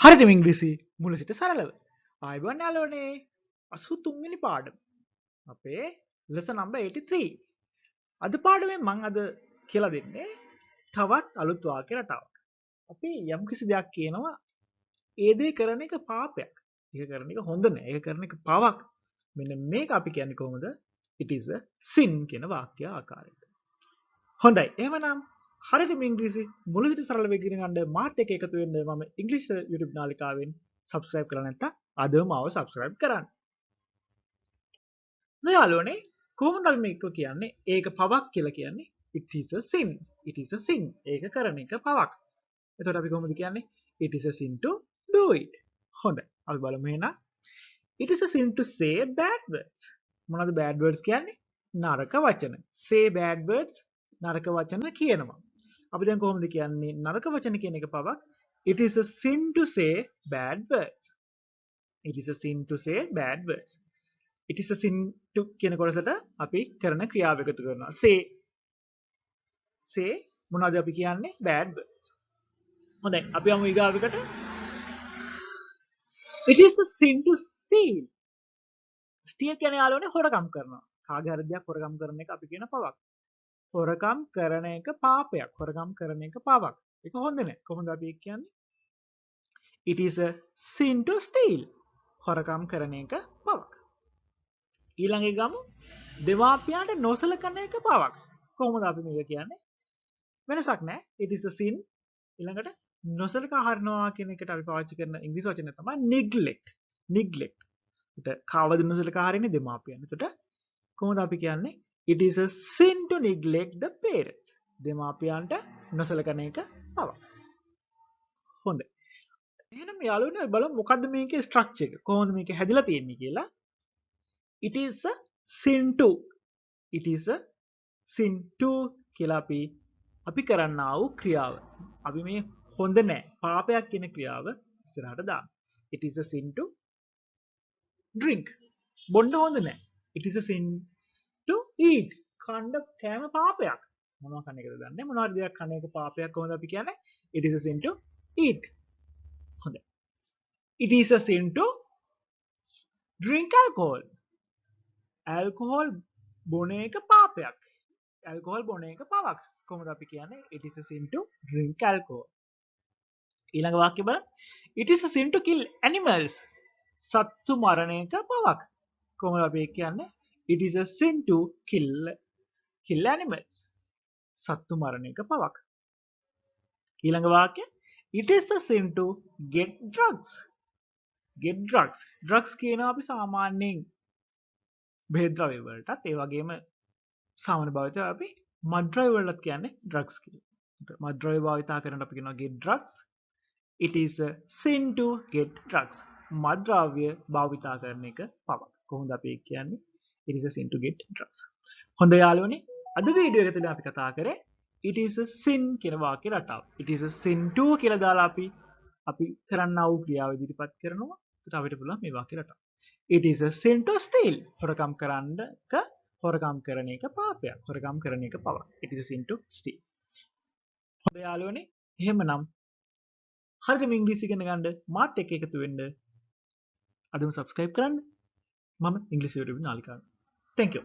හරියටම ඉංග්‍රීසි මුල සිට සරලව. ආයුබෝවන් යාළුවනේ. 83 වෙනි පාඩම. අපේ lesson number 83. අද පාඩමෙන් මම අද කියලා දෙන්නේ තවත් අලුත් වාක්‍ය රටාවක්. අපි යම්කිසි දෙයක් කියනවා ඒ දේ කරන එක පාපයක්. ඒක කරන එක හොඳ නෑ. ඒක කරන එක පවක්. මෙන්න මේක අපි කියන්නේ කොහොමද? It is a sin කියන වාක්‍ය ආකාරයට. හොඳයි. එහෙමනම් හරියටම ඉංග්‍රීසි මුල සිට සරලව ඉගෙන ගන්න මාත් එක්ක එකතු වෙන්න මම ඉංග්‍රීසි YouTube නාලිකාවෙන් subscribe කරලා නැත්නම් අදම මාව subscribe කරන්න. යාළුවනේ කොහොමද අපි මේක කියන්නේ? ඒක පවක් කියලා කියන්නේ it is a sin. It is a sin. ඒක කරන එක පවක්. එතකොට අපි කොහොමද කියන්නේ? It is a sin to do it. හොඳයි. අපි බලමු එහෙනම්. It is a sin to say bad words. මොනවද bad words කියන්නේ? නරක වචන. Say bad words නරක වචන කියනවා. අපි දැන් කොහොමද කියන්නේ නරක වචන කියන එක පවක්? It is a sin to say bad words. It is a sin to say bad words. It is a sin to කියන කොටසට අපි කරන ක්‍රියාව එකතු කරනවා. say මොනවද අපි කියන්නේ bad words. හොඳයි අපි යමු ඊගාවකට. It is a sin to steal. steal කියන්නේ යාළුවනේ හොරකම් කරනවා. කාගේ හරි දෙයක් හොරකම් කරන එක අපි කියන පවක්. හොරකම් කරන එක පාපයක්. හොරකම් කරන එක පවක්. ඒක හොඳ නෑ. කොහොමද අපි කියන්නේ? It is a sin to steal. හොරකම් කරන එක පවක්. ඊළඟ එක ගමු. දෙමාපියන්ට නොසලකන එක පවක්. කොහොමද අපි මේක කියන්නේ? වෙනසක් නෑ. It is a sin. ඊළඟට නොසලකා හරිනවා කියන එකට අපි පාවිච්චි කරන ඉංග්‍රීසි වචනය තමයි neglect. neglect. ඒකට කවද නොසලකා හරින්නේ දෙමාපියන්. එතකොට කොහොමද අපි කියන්නේ? It is a sin to neglect the parents. දෙමාපියන්ට නොසලකන එක පවක්. හොඳයි. එහෙනම් යාළුවනේ බලමු මොකද්ද මේකේ ස්ට්‍රක්චර් එක. කොහොමද මේක හැදිලා තියෙන්නේ කියලා. It is a sin to. It is a sin to කියලා අපි කරන්නා වූ ක්‍රියාව. අපි මේ හොඳ නෑ පාපයක් කියන ක්‍රියාව ඉස්සරහට දාන්න. It is a sin to drink. බොන්න හොඳ නෑ. It is a sin to eat. කන්න කෑම පාපයක්. මොනවා කන එකද දන්නේ? මොනවාරි දෙයක් කන එක පාපයක් කොහොමද අපි කියන්නේ? It is a sin to eat. හොඳයි. It is a sin to drink alcohol. alcohol බොන එක පාපයක්. alcohol බොන එක පවක්. කොහොමද අපි කියන්නේ? It is a sin to drink alcohol. ඊළඟ වාක්‍ය බලන්න. It is a sin to kill animals. සත්තු මරණ එක පවක්. කොහොමද අපි කියන්නේ? It is a sin to kill animals. සත්තු මරණ එක පවක්. ඊළඟ වාක්‍ය. It is a sin to get drugs. get drugs. drugs කියනවා අපි සාමාන්‍යයෙන් බෙහෙත් ද්‍රව්‍ය වලටත් ඒ වගේම සාමාන්‍ය භාවිතය අපි මත්ද්‍රව්‍ය වලට කියන්නේ drugs කියලා. මත්ද්‍රව්‍ය භාවිතා කරනකොට අපි කියනවා get drugs. It is a sin to get drugs. මත්ද්‍රව්‍ය භාවිතා කරන එක පවක්. කොහොමද අපි කියන්නේ? It is a sin to get drugs. හොඳ යාළුවනේ අද වීඩියෝ එක තුළ අපි කතා කරේ it is a sin කියන වාක්‍ය රටාව. It is a sin to කියලා දාලා අපි කරන්නා වූ ක්‍රියාව ඉදිරිපත් කරනවා. ඒකට අපිට පුළුවන් මේ වාක්‍ය රටාව. It is a sin to steal. හොරකම් කරන එක පාපයක්. හොරකම් කරන එක පවක්. It is a sin to steal. හොඳ යාළුවනේ එහෙමනම් හරියටම ඉංග්‍රීසි ඉගෙන ගන්න මාත් එක්ක එකතු වෙන්න අදම subscribe කරන්න. මම ඉංග්‍රීසි YouTube නාලිකාව. Thank you.